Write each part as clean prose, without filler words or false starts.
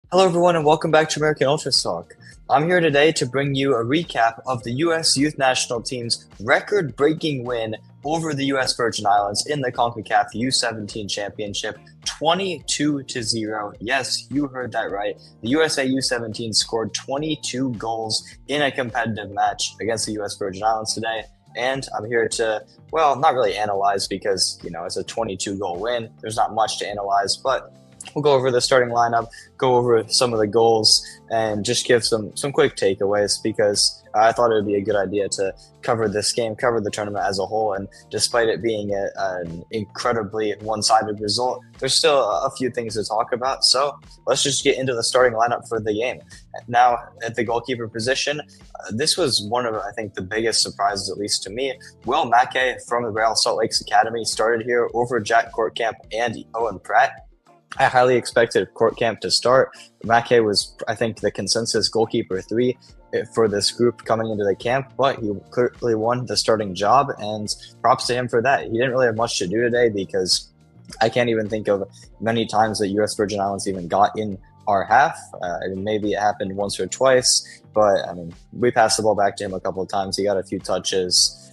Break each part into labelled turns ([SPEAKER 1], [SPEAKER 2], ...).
[SPEAKER 1] Hello, everyone, and welcome back to American Ultra Talk. I'm here today to bring you a recap of the U.S. Youth National Team's record-breaking win over the U.S. Virgin Islands in the CONCACAF U17 Championship, 22-0. Yes, you heard that right. The USA U17 scored 22 goals in a competitive match against the U.S. Virgin Islands today. And I'm here to, well, not really analyze because, it's a 22-goal win. There's not much to analyze, but we'll go over the starting lineup, go over some of the goals, and just give some quick takeaways because I thought it would be a good idea to cover this game, cover the tournament as a whole. And despite it being an incredibly one-sided result, there's still a few things to talk about. So let's just get into the starting lineup for the game. Now, at the goalkeeper position, this was one of, I think, the biggest surprises, at least to me. Will Mackay from the Real Salt Lakes Academy started here over Jack Courtcamp and Owen Pratt. I highly expected Courtcamp to start. Mackay was, I think, the consensus goalkeeper 3 for this group coming into the camp, but he clearly won the starting job, and props to him for that. He didn't really have much to do today because I can't even think of many times that U.S. Virgin Islands even got in our half. Maybe it happened once or twice, but we passed the ball back to him a couple of times. He got a few touches.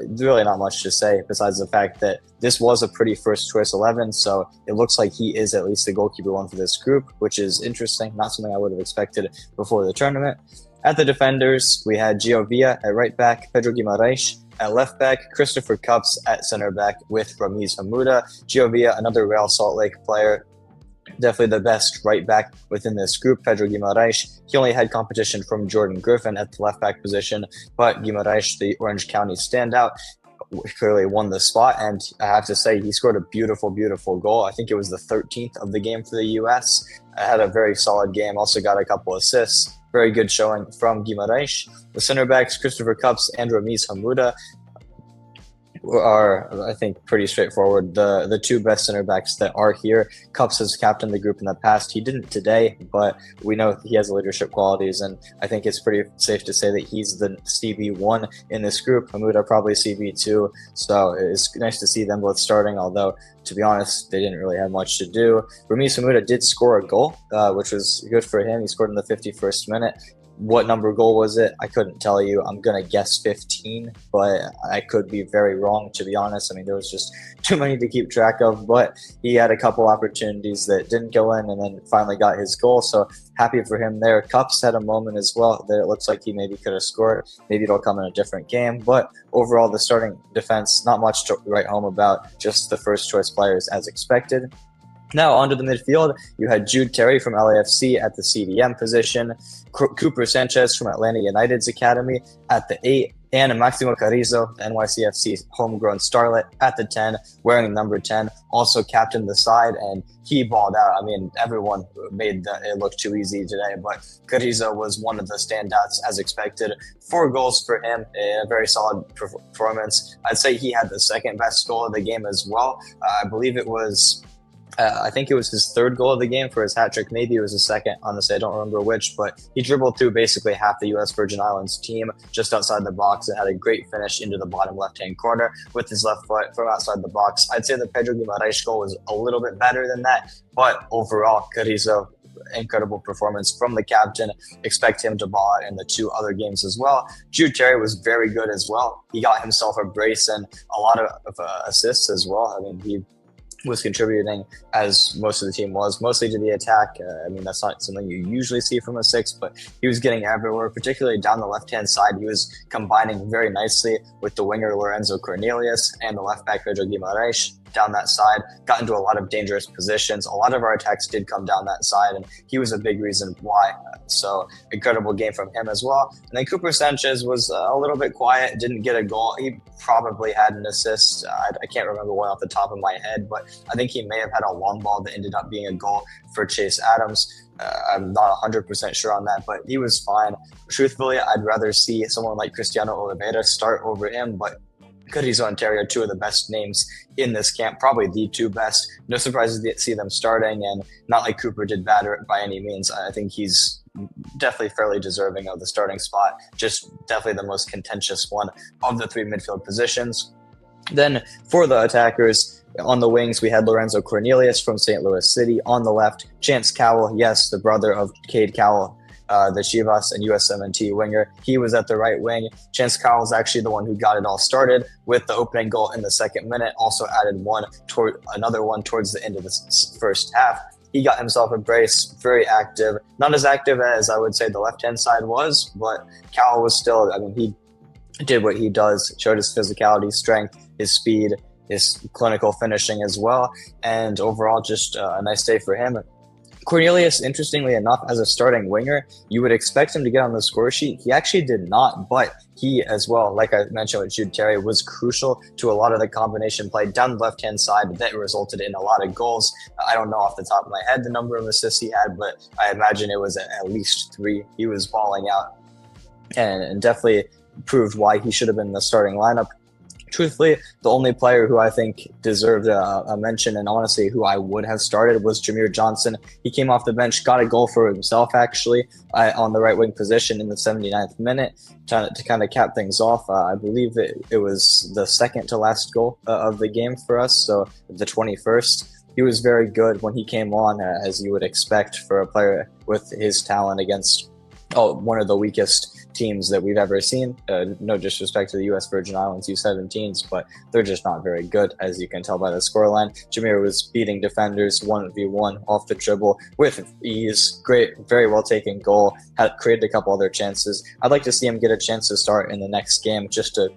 [SPEAKER 1] Really not much to say besides the fact that this was a pretty first choice 11, so it looks like he is at least the goalkeeper 1 for this group, which is interesting, not something I would have expected before the tournament. At the defenders, we had Gio Villa at right back, Pedro Guimaraes at left back, Christopher Cups at center back with Ramiz Hamuda. Gio Villa, another Real Salt Lake player, definitely the best right back within this group. Pedro Guimaraes, he only had competition from Jordan Griffin at the left back position, but Guimaraes, the Orange County standout, clearly won the spot, and I have to say he scored a beautiful goal. I think it was the 13th of the game for the US. Had a very solid game, also got a couple assists. Very good showing from Guimaraes. The center backs, Christopher Cups and Ramiz Hamuda, are, I think, pretty straightforward. The two best center backs that are here. Cups has captained the group in the past. He didn't today, but we know he has leadership qualities, and I think it's pretty safe to say that he's the CB1 in this group. Hamuda probably CB2, so it's nice to see them both starting, although, to be honest, they didn't really have much to do. Ramiz Hamuda did score a goal, which was good for him. He scored in the 51st minute. What number goal was it? I couldn't tell you. I'm going to guess 15, but I could be very wrong, to be honest. There was just too many to keep track of, but he had a couple opportunities that didn't go in and then finally got his goal, so happy for him there. Cups had a moment as well that it looks like he maybe could have scored. Maybe it'll come in a different game, but overall, the starting defense, not much to write home about, just the first choice players as expected. Now, onto the midfield, you had Jude Terry from LAFC at the CDM position, Cooper Sanchez from Atlanta United's academy at the 8, and Maximo Carrizo, the NYCFC homegrown starlet, at the 10, wearing number 10, also captained the side, and he balled out. Everyone made it look too easy today, but Carrizo was one of the standouts as expected. 4 goals for him, a very solid performance. I'd say he had the second best goal of the game as well. I believe it was... I think it was his 3rd goal of the game for his hat trick. Maybe it was his 2nd. Honestly, I don't remember which, but he dribbled through basically half the U.S. Virgin Islands team just outside the box and had a great finish into the bottom left-hand corner with his left foot from outside the box. I'd say the Pedro Guimaraes goal was a little bit better than that, but overall, Carrizo, incredible performance from the captain. Expect him to ball out in the 2 other games as well. Jude Terry was very good as well. He got himself a brace and a lot of assists as well. He was contributing as most of the team was, mostly to the attack. That's not something you usually see from a 6, but he was getting everywhere, particularly down the left-hand side. He was combining very nicely with the winger Lorenzo Cornelius and the left back Pedro Guimaraes down that side, got into a lot of dangerous positions. A lot of our attacks did come down that side, and he was a big reason why. So incredible game from him as well. And then Cooper Sanchez was a little bit quiet, didn't get a goal. He probably had an assist. I can't remember one off the top of my head, but I think he may have had a long ball that ended up being a goal for Chase Adams. I'm not 100% sure on that, but he was fine. Truthfully, I'd rather see someone like Cristiano Oliveira start over him, but Carrizo and Terry are 2 of the best names in this camp, probably the 2 best. No surprises to see them starting, and not like Cooper did bad by any means. I think he's definitely fairly deserving of the starting spot, just definitely the most contentious one of the 3 midfield positions. Then for the attackers, On the wings, we had Lorenzo Cornelius from St. Louis City. On the left, Chance Cowell, yes, the brother of Cade Cowell, the Chivas and U17 winger. He was at the right wing. Chance Cowell is actually the one who got it all started with the opening goal in the second minute. Also added another one towards the end of the first half. He got himself a brace, very active. Not as active as I would say the left-hand side was, but Cowell was still, he did what he does, showed his physicality, strength, his speed, his clinical finishing as well, and overall just a nice day for him. Cornelius, interestingly enough, as a starting winger, you would expect him to get on the score sheet. He actually did not, but he as well, like I mentioned with Jude Terry, was crucial to a lot of the combination play down the left-hand side that resulted in a lot of goals. I don't know off the top of my head the number of assists he had, but I imagine it was at least 3. He was balling out and definitely proved why he should have been in the starting lineup. Truthfully, the only player who I think deserved a mention and honestly who I would have started was Jameer Johnson. He came off the bench, got a goal for himself actually on the right wing position in the 79th minute to kind of cap things off. I believe it was the second to last goal of the game for us, so the 21st. He was very good when he came on, as you would expect for a player with his talent against one of the weakest teams that we've ever seen. No disrespect to the U.S. Virgin Islands U17s, but they're just not very good, as you can tell by the scoreline. Jameer was beating defenders 1v1 off the dribble with ease. Great, very well taken goal. Had created a couple other chances. I'd like to see him get a chance to start in the next game just to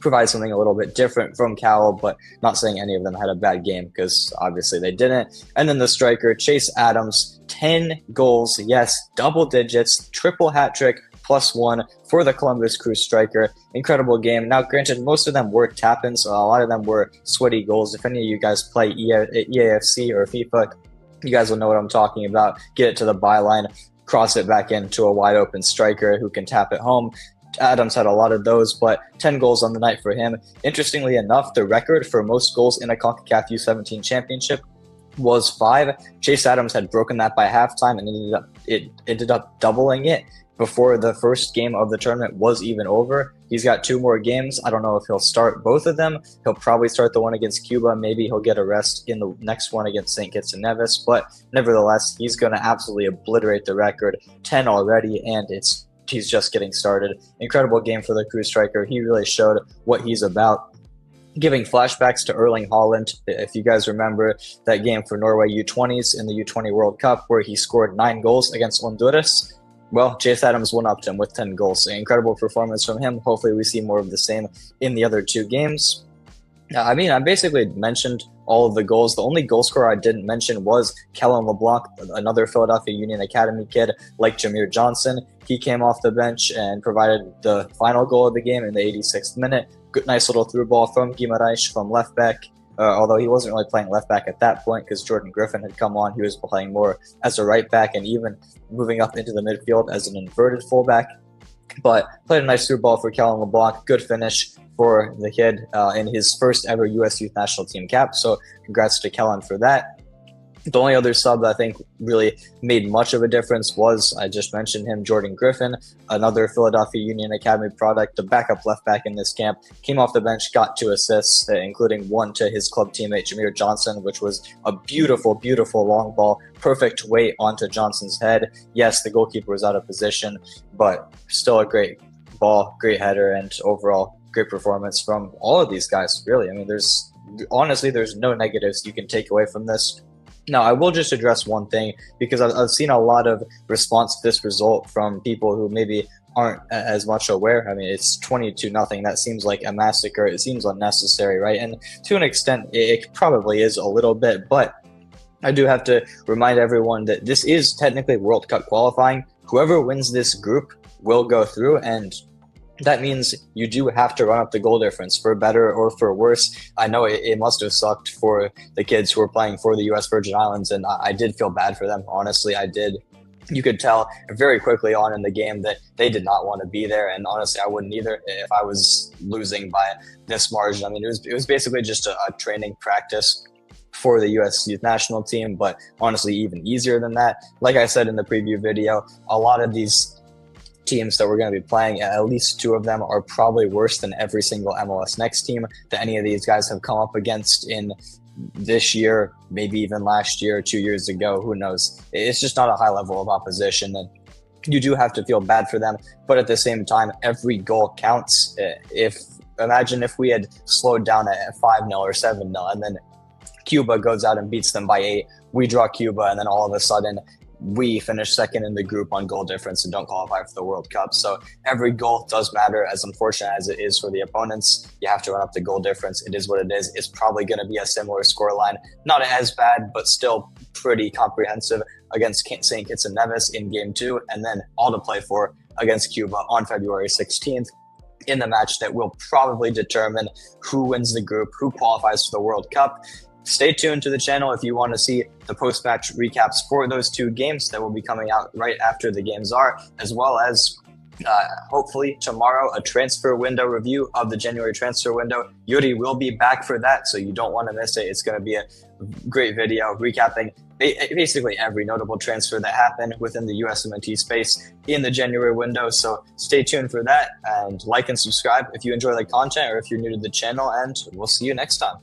[SPEAKER 1] provide something a little bit different from Cowell, but not saying any of them had a bad game because obviously they didn't. And then the striker, Chase Adams, 10 goals, yes, double digits, triple hat trick, +1 for the Columbus Crew striker. Incredible game. Now, granted, most of them were tap-ins, so a lot of them were sweaty goals. If any of you guys play EAFC or FIFA, you guys will know what I'm talking about. Get it to the byline, cross it back into a wide open striker who can tap it home. Adams had a lot of those, but 10 goals on the night for him. Interestingly enough, the record for most goals in a CONCACAF U17 championship was 5. Chase Adams had broken that by halftime and ended up doubling it before the first game of the tournament was even over. He's got 2 more games. I don't know if he'll start both of them. He'll probably start the one against Cuba. Maybe he'll get a rest in the next one against St. Kitts and Nevis. But nevertheless, he's going to absolutely obliterate the record. 10 already, and he's just getting started. Incredible game for the Crew striker. He really showed what he's about. Giving flashbacks to Erling Haaland, if you guys remember that game for Norway U20s in the U20 World Cup where he scored 9 goals against Honduras. Well, Chase Adams one-upped him with 10 goals. Incredible performance from him. Hopefully we see more of the same in the other 2 games. I basically mentioned all of the goals. The only goal scorer I didn't mention was Kellen LeBlanc, another Philadelphia Union Academy kid like Jameer Johnson. He came off the bench and provided the final goal of the game in the 86th minute. Good, nice little through ball from Guimaraes from left back. Although he wasn't really playing left back at that point because Jordan Griffin had come on. He was playing more as a right back and even moving up into the midfield as an inverted fullback. But played a nice through ball for Kellen LeBlanc. Good finish for the kid in his first ever U.S. Youth National Team cap. So congrats to Kellen for that. The only other sub that I think really made much of a difference was, I just mentioned him, Jordan Griffin, another Philadelphia Union Academy product, the backup left back in this camp, came off the bench, got 2 assists, including 1 to his club teammate Jameer Johnson, which was a beautiful, beautiful long ball, perfect weight onto Johnson's head. Yes, the goalkeeper was out of position, but still a great ball, great header, and overall great performance from all of these guys, really. there's no negatives you can take away from this. Now, I will just address one thing because I've seen a lot of response to this result from people who maybe aren't as much aware. It's 20-0. That seems like a massacre. It seems unnecessary, right? And to an extent, it probably is a little bit, but I do have to remind everyone that this is technically World Cup qualifying. Whoever wins this group will go through, and that means you do have to run up the goal difference for better or for worse. I know it must have sucked for the kids who were playing for the U.S. Virgin Islands, and I did feel bad for them. Honestly, I did. You could tell very quickly on in the game that they did not want to be there, and honestly, I wouldn't either if I was losing by this margin. It was basically just a training practice for the U.S. Youth National Team, but honestly, even easier than that. Like I said in the preview video, a lot of these teams that we're going to be playing, at least 2 of them are probably worse than every single MLS Next team that any of these guys have come up against in this year, maybe even last year, 2 years ago, who knows? It's just not a high level of opposition, and you do have to feel bad for them. But at the same time, every goal counts. Imagine if we had slowed down at 5-0 or 7-0, and then Cuba goes out and beats them by 8. We draw Cuba, and then all of a sudden we finish second in the group on goal difference and don't qualify for the World Cup. So every goal does matter, as unfortunate as it is for the opponents. You have to run up the goal difference. It is what it is. It's probably going to be a similar scoreline. Not as bad, but still pretty comprehensive against St. Kitts and Nevis in Game 2, and then all to play for against Cuba on February 16th. In the match that will probably determine who wins the group, who qualifies for the World Cup. Stay tuned to the channel if you want to see the post-match recaps for those two games that will be coming out right after the games are, as well as hopefully tomorrow a transfer window review of the January transfer window. Yuri will be back for that, so you don't want to miss it. It's going to be a great video recapping basically every notable transfer that happened within the USYNT space in the January window. So stay tuned for that, and like and subscribe if you enjoy the content or if you're new to the channel, and we'll see you next time.